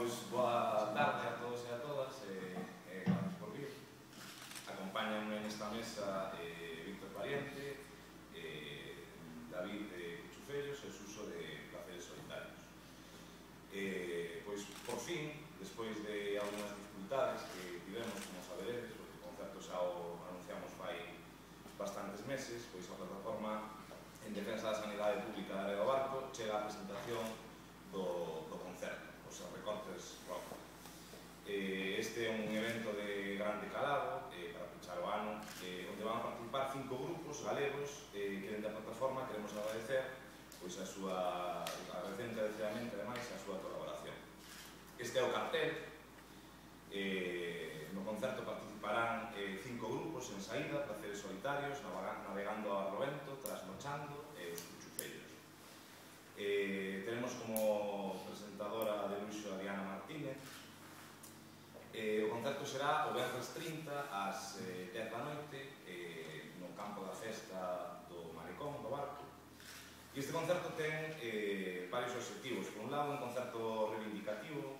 Pois boa tarde a todos e a todas, gracias por vir. Acompáñanme nesta mesa Víctor Pariente, David Cuchufellos e Suso de Placeres Solitarios. Pois por fin, despois de algunas dificultades que tivemos, como saberedes, porque o concerto xa o anunciamos fai bastantes meses, pois a plataforma en defensa da sanidade pública da área do Barco chega a presentación do concerto, os recortes rock. Este é un evento de grande calado para pechar o ano, onde van a participar 5 grupos galegos que dentro da plataforma queremos agradecer pois a súa encarecidamente, ademais, a súa colaboración. Este é o cartel. No concerto participarán 5 grupos en saída, Placeres Solitarios, Navegando a Rovento, Trasnochando e os Cuchufellos. Tenemos como presentadora de luxo a Diana Martínez. O concerto será o venres 30 ás 10 da noite no campo da festa do Malecón, do Barco. E este concerto ten varios objetivos. Por un lado, un concerto reivindicativo,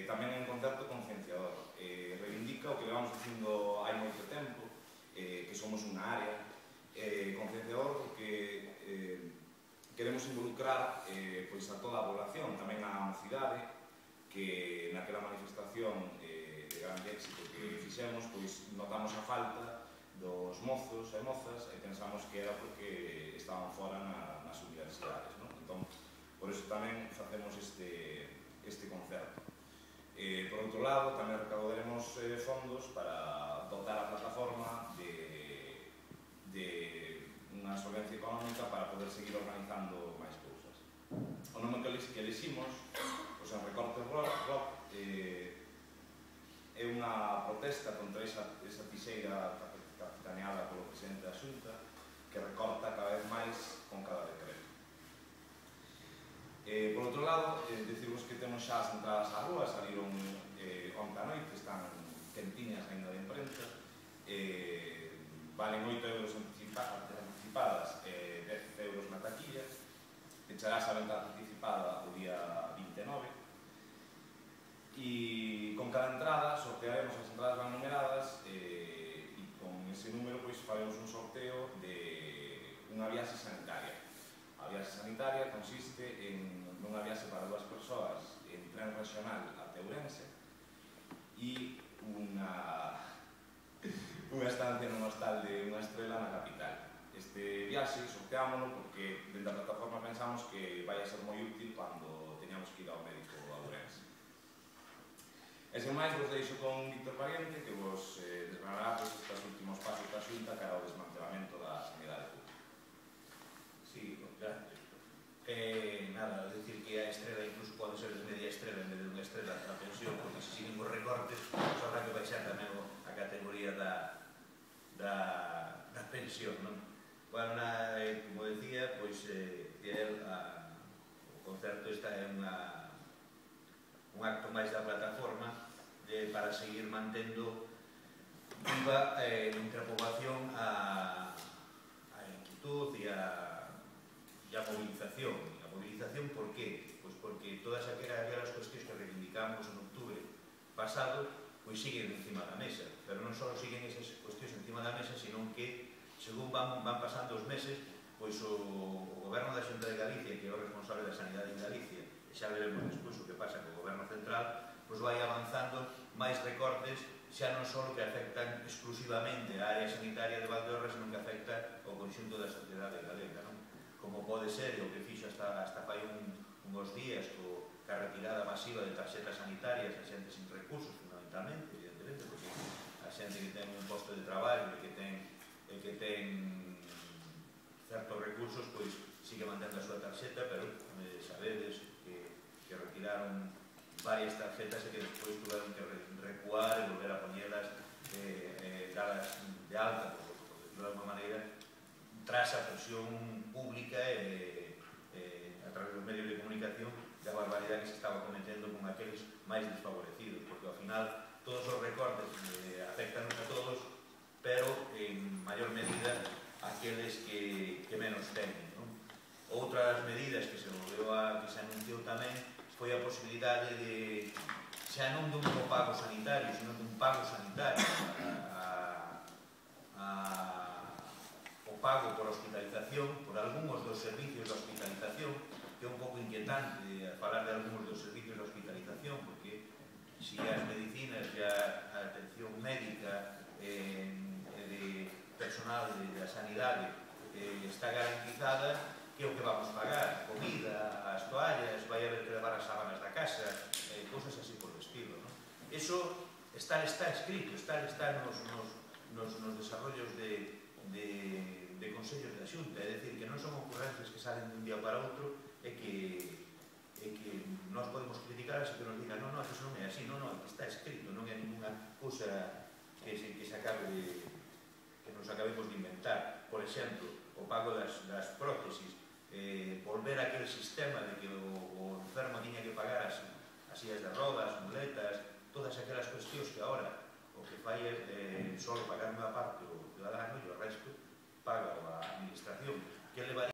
tamén é un concerto concienciador. Reivindica o que levamos dicindo hai moito tempo, que somos unha área, concienciador porque queremos involucrar pois a toda a población, tamén a mocidade, que naquela manifestación de grande éxito que fixemos, pois notamos a falta dos mozos e mozas e pensamos que era porque estaban fora nas universidades, non? Entón, por iso tamén facemos este concerto. Por outro lado, tamén recaudaremos fondos para dotar a plataforma de unha solvencia económica para poder seguir organizando máis cousas. O nome que eliximos, os recortes rock, é unha protesta contra esa tixeira capitaneada polo presidente da Xunta que recorta cada vez máis con cada decreto. Por outro lado, decimos que temos xa as entradas á rúa, saliron onte a noite, están quentiñas ainda de imprenta, valen 8 euros anticipadas, 10 euros na taquilla, echarás a venta anticipada o día 29, e con cada entrada sortearemos, as entradas van numeradas, e con ese número faremos un sorteo de unha viaxe sanitaria. A viaxe sanitaria consiste en unha viaxe para 2 persoas en tren regional a Ourense e unha estancia nun hostal de unha estrela na capital. Este viaxe sorteámoslo porque dentro da plataforma pensamos que vai a ser moi útil cando teñamos que ir ao médico a Ourense. E sen máis, vos deixo con Víctor Pariente, que vos desgranará estes últimos pasos da Xunta cara ao desmantelamento da sanidade pública. Sí, gracias. Nada, decir que a estrela incluso pode ser de media estrela en vez de unha estrela na pensión, porque se siguen os recortes, habrá que baixar tamén a categoría da pensión, non? Bueno, como decía, pois o concerto esta é un acto máis da plataforma para seguir mantendo viva entre a poboación a inquietud e a movilización. A movilización, por qué? Pois porque todas aquelas cuestións que reivindicamos en outubro pasado pois siguen encima da mesa, pero non só siguen esas cuestións encima da mesa, sino que según van pasando os meses, pois o goberno da Xunta de Galicia, que é o responsable da sanidade en Galicia, e xa veremos despois o que pasa co goberno central, pois vai avanzando máis recortes, xa non só que afectan exclusivamente a área sanitaria de Valdeorras, senón que afecta ao conxunto da sociedade galega, non? Como pode ser o que fixo hasta fai uns días ca retirada masiva de tarxetas sanitarias a xente sin recursos, fundamentalmente, evidentemente, porque a xente que ten un posto de traballo e que ten certos recursos, pois sigue mantendo a súa tarxeta, pero sabedes que retiraron varias tarxetas e que despois tuveron que recuar e volver a poñelas dalas de alta, por decirlo de alguma maneira, tras a presión pública a través dos medios de comunicación da barbaridade que se estaba cometendo con aqueles máis desfavorecidos, porque ao final todos os recortes afectan a todos, pero en maior medida aqueles que menos temen. Outras medidas que se anunciou tamén foi a posibilidade de, xa non dun copago sanitario, sino dun pago sanitario, o pago por hospitalización, por algúns dos servicios de hospitalización, que é un pouco inquietante falar de algúns dos servicios de hospitalización, porque se as medicinas e a atención médica e de personal da sanidade está garantizada, que é o que vamos pagar, comida, as toallas, vai haber que levar as sábanas da casa, cousas así por el estilo. Eso está escrito, está nos desarrollos de consellos da Xunta, é dicir, que non son ocurrencias que salen dun día para outro e que nós podemos criticar así que nos digan non, que iso non é así, non, que está escrito, non é ninguna cousa que se acabe que nos acabemos de inventar. Por exemplo, o pago das prótesis, volver a aquel sistema de que o enfermo tiña que pagar as sillas de rodas, muletas, todas aquelas cuestións que agora o que fai é só pagar unha